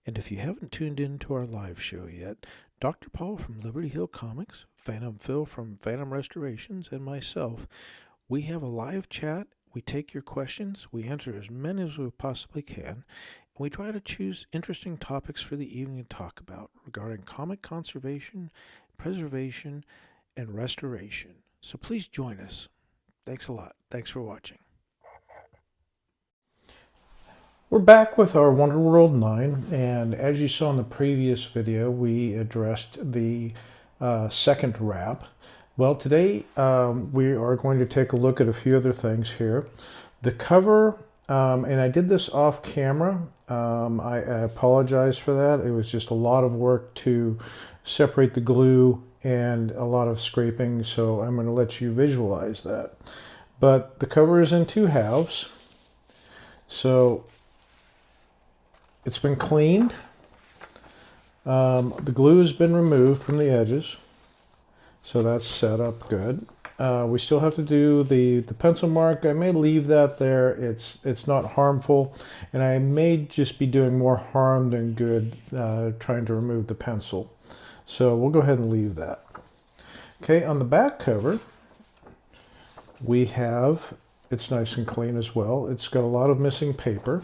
And if you haven't tuned in to our live show yet, Dr. Paul from Liberty Hill Comics, Phantom Phil from Phantom Restorations, and myself, we have a live chat. We take your questions. We answer as many as we possibly can. And we try to choose interesting topics for the evening to talk about regarding comic conservation, preservation, and restoration. So please join us. Thanks a lot. Thanks for watching. We're back with our Wonderworld 9, and as you saw in the previous video, we addressed the second wrap. Well, today we are going to take a look at a few other things here. The cover, and I did this off camera. I apologize for that. It was just a lot of work to separate the glue and a lot of scraping, so I'm going to let you visualize that. But the cover is in two halves. So it's been cleaned. The glue has been removed from the edges, so that's set up good. We still have to do the pencil mark. I may leave that there. It's not harmful, and I may just be doing more harm than good trying to remove the pencil. So we'll go ahead and leave that. Okay, on the back cover, we have, it's nice and clean as well. It's got a lot of missing paper.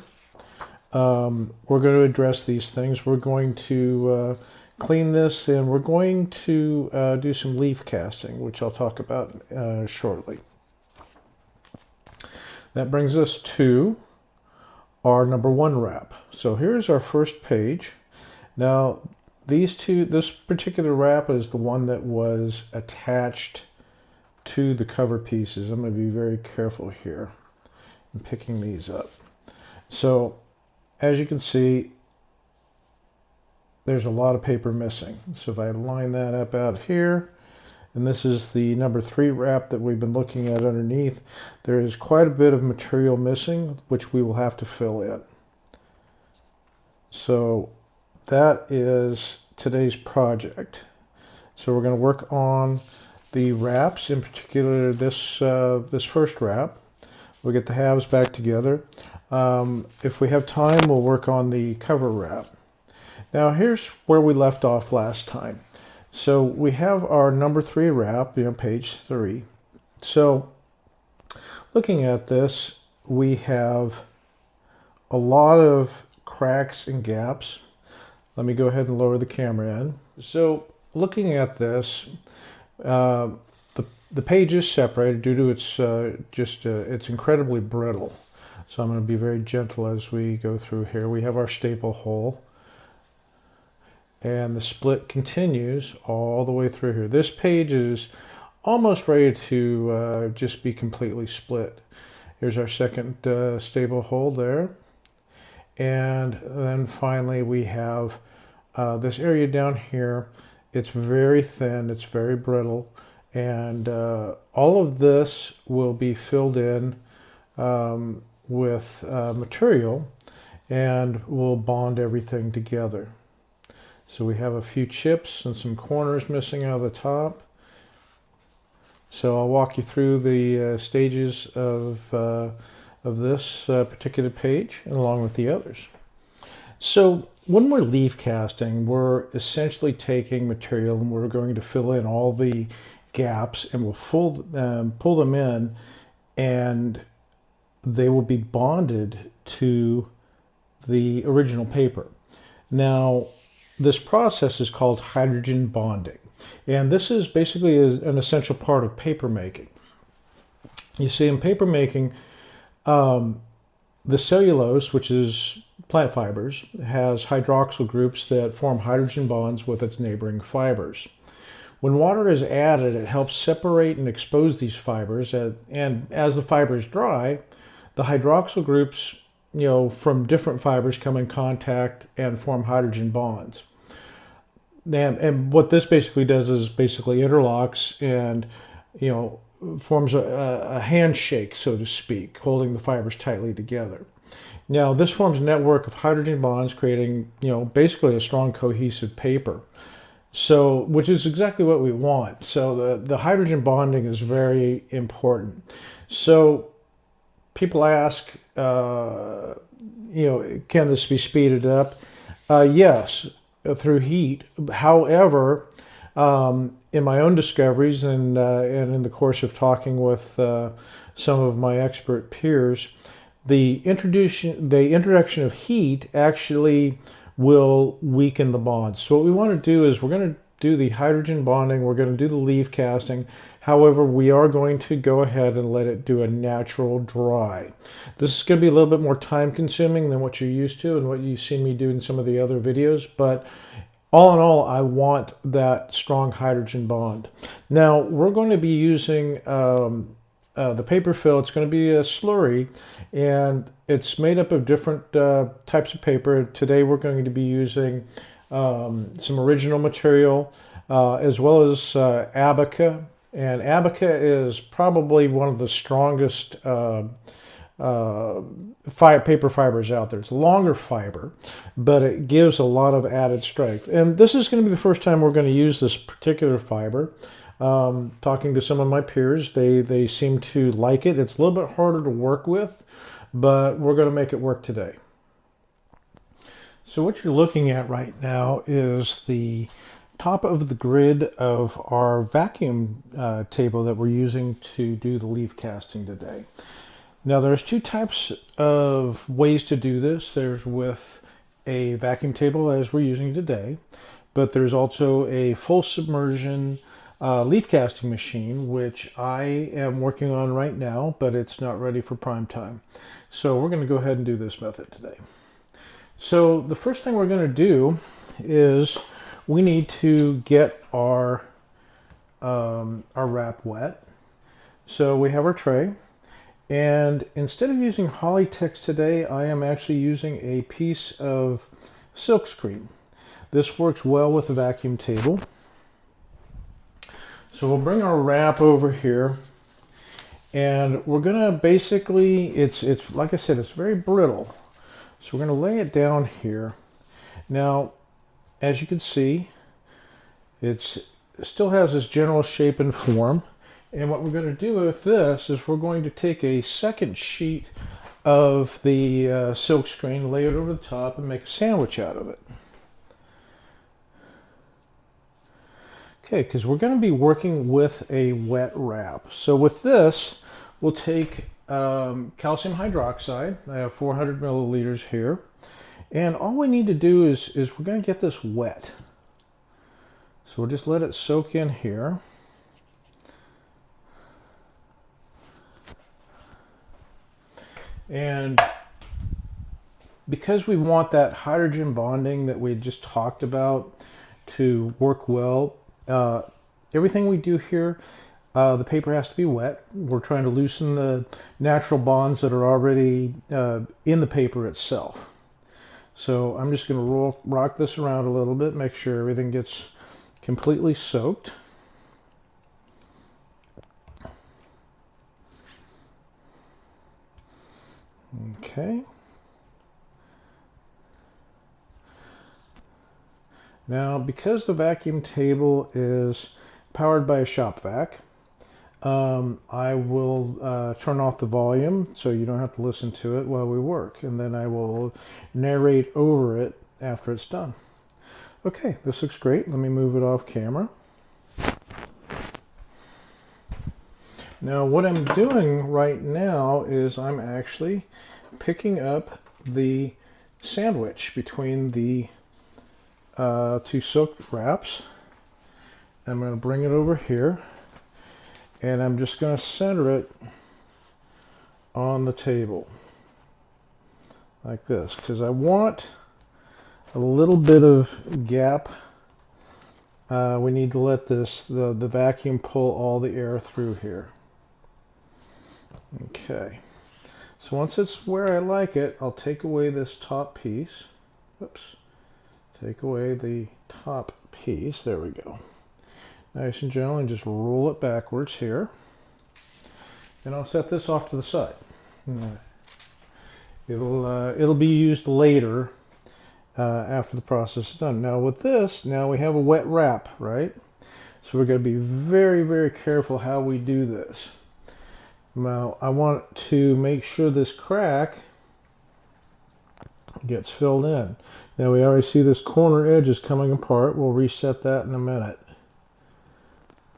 We're going to address these things. We're going to clean this, and we're going to do some leaf casting, which I'll talk about shortly. That brings us to our number one wrap. So here's our first page. Now, this particular wrap is the one that was attached to the cover pieces. I'm going to be very careful here in picking these up. So, as you can see, there's a lot of paper missing. So if I line that up out here, and this is the number 3 wrap that we've been looking at underneath, there is quite a bit of material missing, which we will have to fill in. So that is today's project. So we're going to work on the wraps, in particular this first wrap. We'll get the halves back together. If we have time, we'll work on the cover wrap. Now here's where we left off last time. So we have our number 3 wrap, page 3. So looking at this, we have a lot of cracks and gaps. Let me go ahead and lower the camera in. So looking at this, the page is separated due to it's incredibly brittle. So I'm going to be very gentle as we go through here. We have our staple hole, and the split continues all the way through here. This page is almost ready to just be completely split. Here's our second staple hole there. And then finally we have this area down here. It's very thin, it's very brittle, and all of this will be filled in with material, and we'll bond everything together. So we have a few chips and some corners missing out of the top. So I'll walk you through the stages of this particular page, along with the others. So when we're leaf casting, we're essentially taking material and we're going to fill in all the gaps, and we'll pull them in, and they will be bonded to the original paper. Now, this process is called hydrogen bonding, and this is basically an essential part of paper making. You see, in paper making, the cellulose, which is plant fibers, has hydroxyl groups that form hydrogen bonds with its neighboring fibers. When water is added, it helps separate and expose these fibers, and as the fibers dry, the hydroxyl groups, from different fibers come in contact and form hydrogen bonds. And what this basically does is basically interlocks and, forms a handshake, so to speak, holding the fibers tightly together. Now, this forms a network of hydrogen bonds, creating, basically a strong cohesive paper. So, which is exactly what we want. So the hydrogen bonding is very important. So people ask, can this be speeded up? Yes, through heat. However, in my own discoveries and in the course of talking with some of my expert peers, the introduction of heat actually will weaken the bonds. So what we want to do is we're going to do the hydrogen bonding, we're going to do the leaf casting. However, we are going to go ahead and let it do a natural dry. This is going to be a little bit more time consuming than what you're used to and what you've seen me do in some of the other videos, but all in all, I want that strong hydrogen bond. Now, we're going to be using the paper fill. It's going to be a slurry, and it's made up of different types of paper. Today, we're going to be using some original material, as well as Abaca. And Abaca is probably one of the strongest paper fibers out there. It's a longer fiber, but it gives a lot of added strength. And this is going to be the first time we're going to use this particular fiber. Talking to some of my peers, they seem to like it. It's a little bit harder to work with, but we're going to make it work today. So what you're looking at right now is the top of the grid of our vacuum table that we're using to do the leaf casting today. Now there's two types of ways to do this. There's with a vacuum table as we're using today, but there's also a full submersion leaf casting machine, which I am working on right now, but it's not ready for prime time. So we're going to go ahead and do this method today. So the first thing we're going to do is we need to get our wrap wet. So we have our tray, and instead of using Hollytex today, I am actually using a piece of silkscreen. This works well with the vacuum table. So we'll bring our wrap over here, and we're gonna basically, it's like I said, it's very brittle. So we're gonna lay it down here. Now, as you can see, it still has this general shape and form. And what we're going to do with this is we're going to take a second sheet of the silk screen, lay it over the top, and make a sandwich out of it. Okay, because we're going to be working with a wet wrap. So with this, we'll take calcium hydroxide. I have 400 milliliters here. And all we need to do is we're going to get this wet. So we'll just let it soak in here. And because we want that hydrogen bonding that we just talked about to work well, everything we do here, the paper has to be wet. We're trying to loosen the natural bonds that are already in the paper itself. So I'm just going to rock this around a little bit, make sure everything gets completely soaked. Okay. Now, because the vacuum table is powered by a shop vac, I will turn off the volume so you don't have to listen to it while we work, and then I will narrate over it after it's done. Okay, this looks great. Let me move it off camera. Now, what I'm doing right now is I'm actually picking up the sandwich between the two silk wraps. I'm going to bring it over here, and I'm just going to center it on the table like this, because I want a little bit of gap. We need to let the vacuum pull all the air through here. Okay, so once it's where I like it, I'll take away this top piece. Oops. Take away the top piece. There we go. Nice and gentle, and just roll it backwards here. And I'll set this off to the side. It'll be used later after the process is done. Now with this, now we have a wet wrap, right? So we're going to be very, very careful how we do this. Now I want to make sure this crack gets filled in. Now we already see this corner edge is coming apart. We'll reset that in a minute.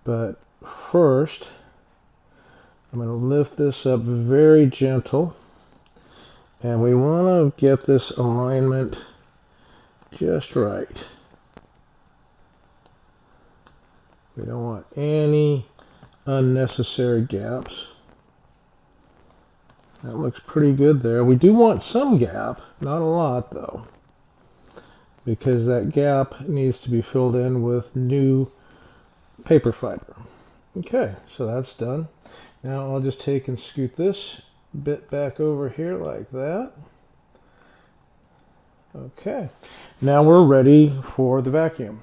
But first, I'm going to lift this up very gentle. And we want to get this alignment just right. We don't want any unnecessary gaps. That looks pretty good there. We do want some gap, not a lot though, because that gap needs to be filled in with new paper fiber. Okay, so that's done. Now I'll just take and scoot this bit back over here like that. Okay, now we're ready for the vacuum.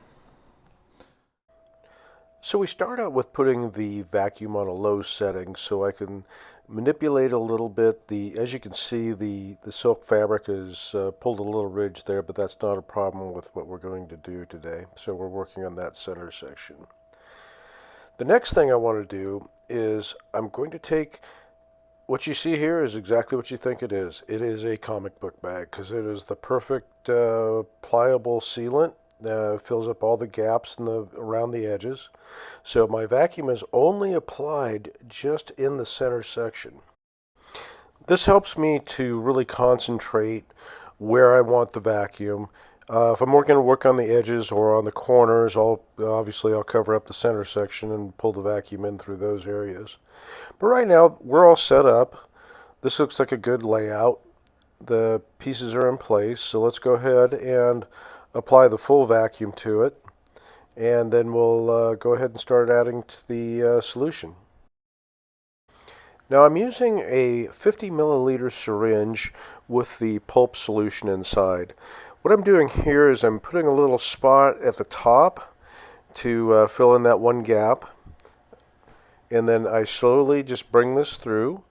So we start out with putting the vacuum on a low setting so I can manipulate a little bit. As you can see, the silk fabric is pulled a little ridge there, but that's not a problem with what we're going to do today. So we're working on that center section. The next thing I want to do is I'm going to take what you see here is exactly what you think it is. It is a comic book bag because it is the perfect pliable sealant. Fills up all the gaps around the edges. So my vacuum is only applied just in the center section. This helps me to really concentrate where I want the vacuum. If I'm going to work on the edges or on the corners, I'll cover up the center section and pull the vacuum in through those areas. But right now, we're all set up. This looks like a good layout. The pieces are in place, so let's go ahead and apply the full vacuum to it, and then we'll go ahead and start adding to the solution. Now I'm using a 50 milliliter syringe with the pulp solution inside. What I'm doing here is I'm putting a little spot at the top to fill in that one gap, and then I slowly just bring this through.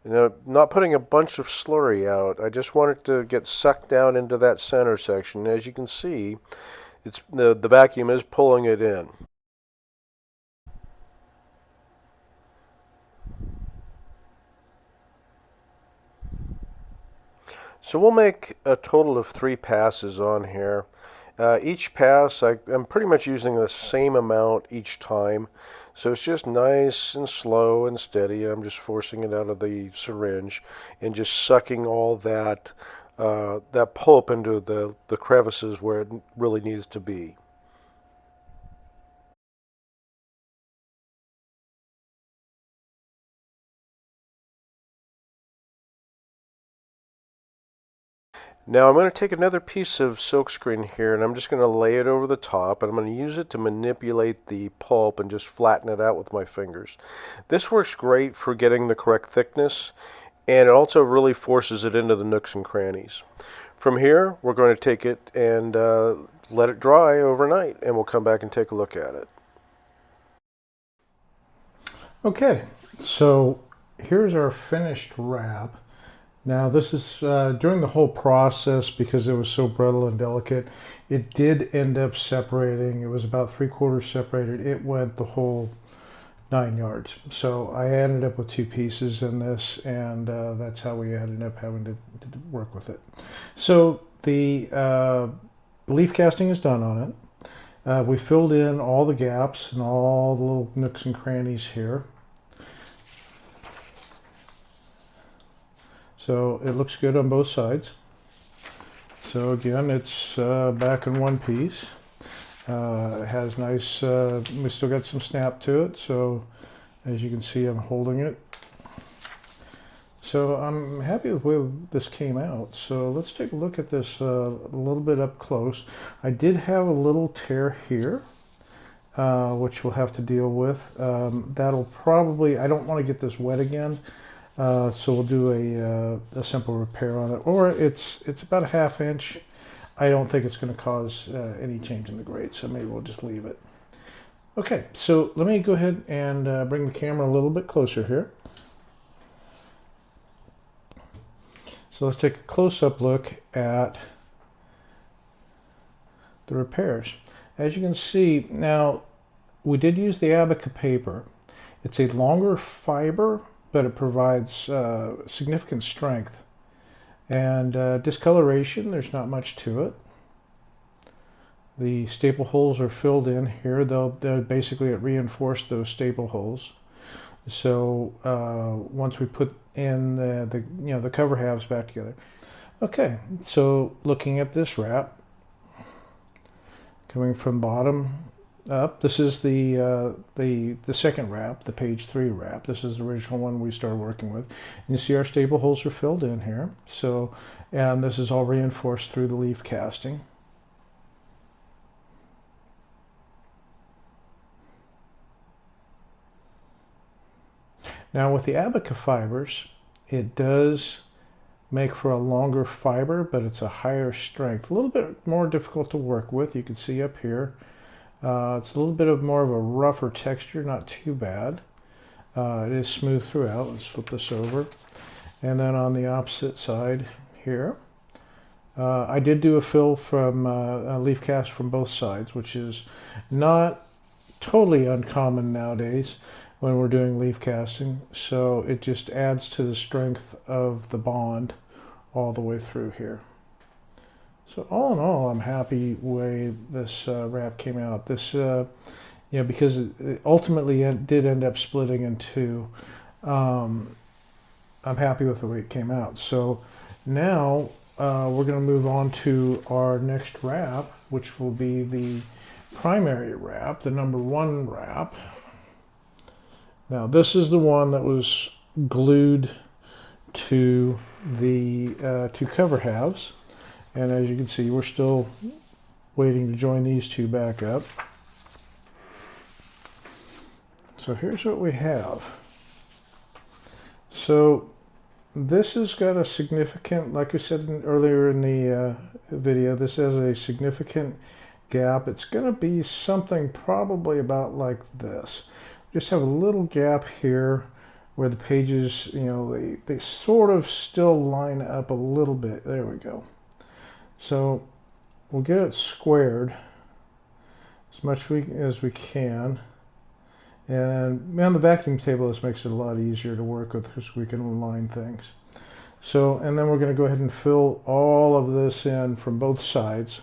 Not putting a bunch of slurry out. I just want it to get sucked down into that center section. As you can see, the vacuum is pulling it in. So we'll make a total of 3 passes on here. Each pass, I'm pretty much using the same amount each time. So it's just nice and slow and steady. I'm just forcing it out of the syringe and just sucking all that pulp into the crevices where it really needs to be. Now I'm going to take another piece of silkscreen here and I'm just going to lay it over the top, and I'm going to use it to manipulate the pulp and just flatten it out with my fingers. This works great for getting the correct thickness, and it also really forces it into the nooks and crannies. From here, we're going to take it and let it dry overnight, and we'll come back and take a look at it. Okay, so here's our finished wrap. Now this is during the whole process, because it was so brittle and delicate, it did end up separating. It was about 3/4 separated. It went the whole 9 yards. So I ended up with 2 pieces in this, and that's how we ended up having to work with it. So the leaf casting is done on it. We filled in all the gaps and all the little nooks and crannies here. So it looks good on both sides. So again, it's back in one piece. It has nice, we still got some snap to it. So as you can see, I'm holding it. So I'm happy with where this came out. So let's take a look at this a little bit up close. I did have a little tear here, which we'll have to deal with. That'll probably, I don't want to get this wet again. So we'll do a simple repair on it, or it's about a 1/2 inch. I don't think it's going to cause any change in the grade, so maybe we'll just leave it. Okay, so let me go ahead and bring the camera a little bit closer here. So let's take a close-up look at the repairs. As you can see, now we did use the Abaca paper. It's a longer fiber, but it provides significant strength And discoloration, there's not much to it. The staple holes are filled in here. They'll basically reinforce those staple holes. So once we put in the cover halves back together. Okay, so looking at this wrap, coming from bottom up, this is the second wrap, the page 3 wrap. This is the original one we started working with. And you see our staple holes are filled in here. So, and this is all reinforced through the leaf casting. Now with the abaca fibers, it does make for a longer fiber, but it's a higher strength. A little bit more difficult to work with. You can see up here. It's a little bit more of a rougher texture, not too bad. It is smooth throughout. Let's flip this over. And then on the opposite side here, I did do a fill from a leaf cast from both sides, which is not totally uncommon nowadays when we're doing leaf casting. So it just adds to the strength of the bond all the way through here. So all in all, I'm happy way this wrap came out. This, because it ultimately did end up splitting in two, I'm happy with the way it came out. So now we're going to move on to our next wrap, which will be the primary wrap, the number 1 wrap. Now this is the one that was glued to the two cover halves, and as you can see, we're still waiting to join these two back up. So here's what we have. So this has got a significant, like I said earlier in the video, this has a significant gap. It's going to be something probably about like this. Just have a little gap here where the pages, they sort of still line up a little bit. There we go. So we'll get it squared as much as we can. And on the vacuum table, this makes it a lot easier to work with because we can align things. So, and then we're going to go ahead and fill all of this in from both sides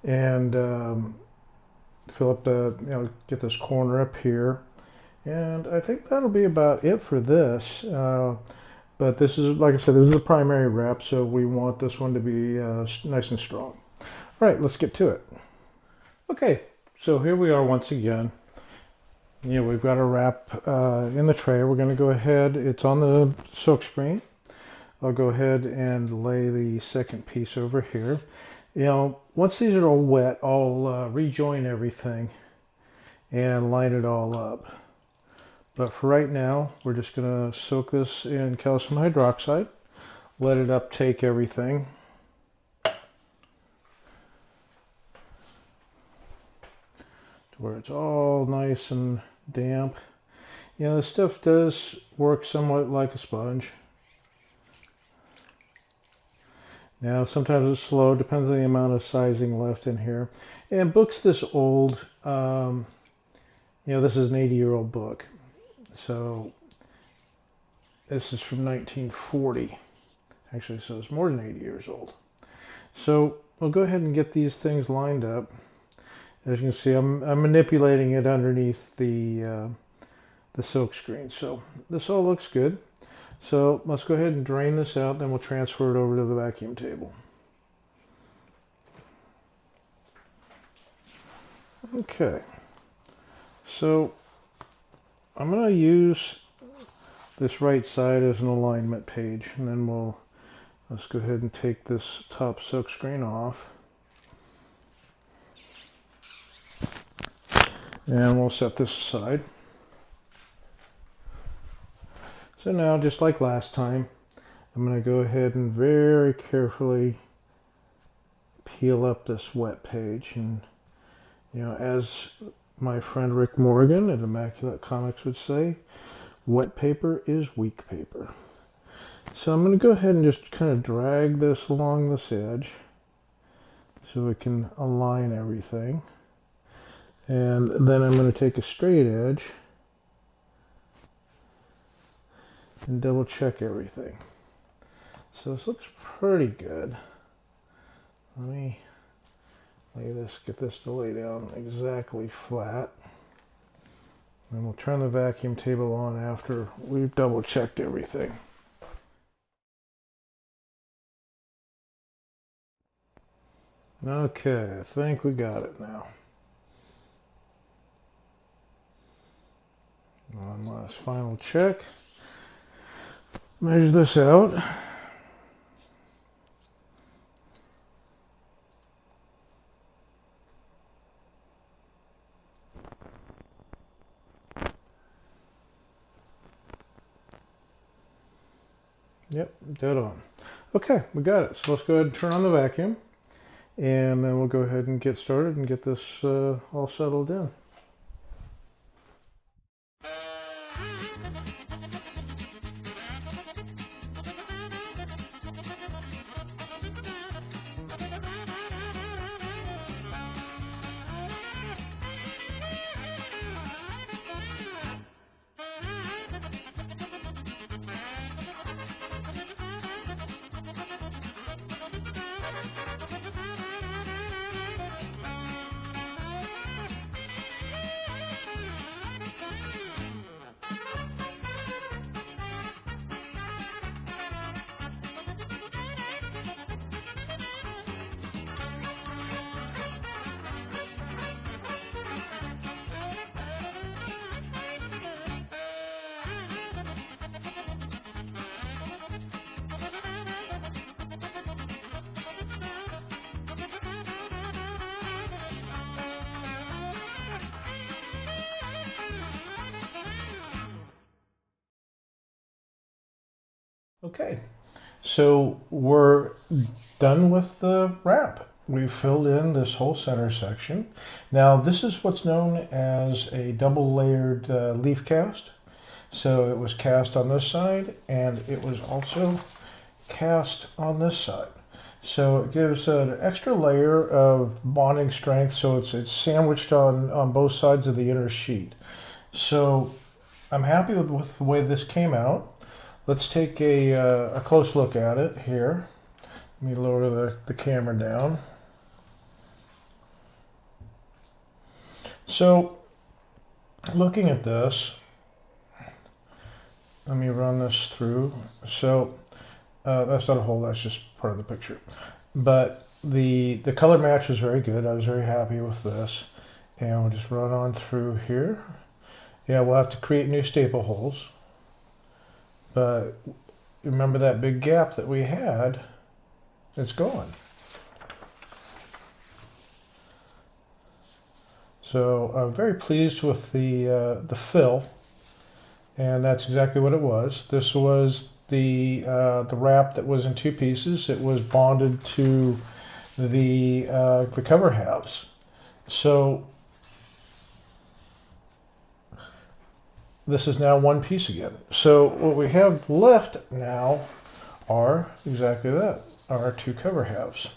and fill up get this corner up here. And I think that'll be about it for this. But this is, like I said, this is a primary wrap, so we want this one to be nice and strong. All right, let's get to it. Okay, so here we are once again. We've got our wrap in the tray. We're going to go ahead. It's on the silk screen. I'll go ahead and lay the second piece over here. Once these are all wet, I'll rejoin everything and line it all up. But for right now, we're just going to soak this in calcium hydroxide, let it uptake everything. To where it's all nice and damp. This stuff does work somewhat like a sponge. Now, sometimes it's slow, depends on the amount of sizing left in here. And books this old, this is an 80-year-old book. So this is from 1940. Actually, so it's more than 80 years old. So we'll go ahead and get these things lined up. As you can see, I'm manipulating it underneath the silk screen. So this all looks good. So let's go ahead and drain this out, then we'll transfer it over to the vacuum table. Okay. So I'm going to use this right side as an alignment page, and then let's go ahead and take this top silk screen off. And we'll set this aside. So now, just like last time, I'm going to go ahead and very carefully peel up this wet page. And, as my friend Rick Morgan at Immaculate Comics would say, wet paper is weak paper. So I'm going to go ahead and just kind of drag this along this edge so we can align everything. And then I'm going to take a straight edge and double check everything. So this looks pretty good. Let me get this to lay down exactly flat. And we'll turn the vacuum table on after we've double checked everything. Okay, I think we got it now. One last final check. Measure this out. Yep, dead on. Okay, we got it. So let's go ahead and turn on the vacuum, and then we'll go ahead and get started and get this all settled in. Okay, so we're done with the wrap. We've filled in this whole center section. Now this is what's known as a double layered leaf cast. So it was cast on this side and it was also cast on this side. So it gives an extra layer of bonding strength, so it's sandwiched on both sides of the inner sheet. So I'm happy with the way this came out. Let's take a close look at it here. Let me lower the camera down. So, looking at this, let me run this through. So, that's not a hole, that's just part of the picture. But the color match was very good. I was very happy with this. And we'll just run on through here. Yeah, we'll have to create new staple holes. But remember that big gap that we had, it's gone. So I'm very pleased with the fill, and that's exactly what it was. This was the wrap that was in two pieces. It was bonded to the cover halves. So this is now one piece again. So what we have left now are exactly that, our two cover halves.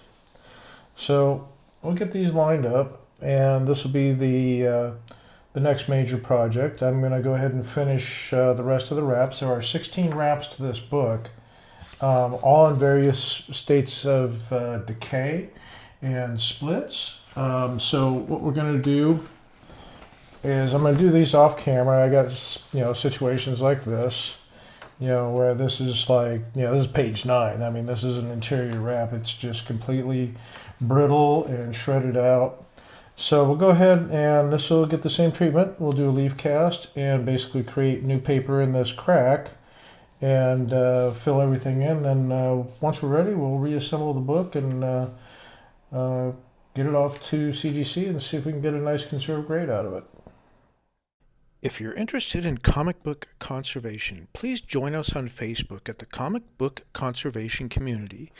So we'll get these lined up, and this will be the next major project. I'm going to go ahead and finish the rest of the wraps. There are 16 wraps to this book, all in various states of decay and splits. So what we're going to do is I'm going to do these off camera. I got, situations like this, where this is like, this is page 9. I mean, this is an interior wrap. It's just completely brittle and shredded out. So we'll go ahead and this will get the same treatment. We'll do a leaf cast and basically create new paper in this crack and fill everything in. And once we're ready, we'll reassemble the book and get it off to CGC and see if we can get a nice conserved grade out of it. If you're interested in comic book conservation, please join us on Facebook at the Comic Book Conservation Community,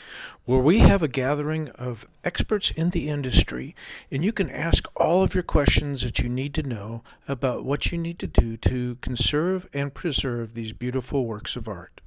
where we have a gathering of experts in the industry, and you can ask all of your questions that you need to know about what you need to do to conserve and preserve these beautiful works of art.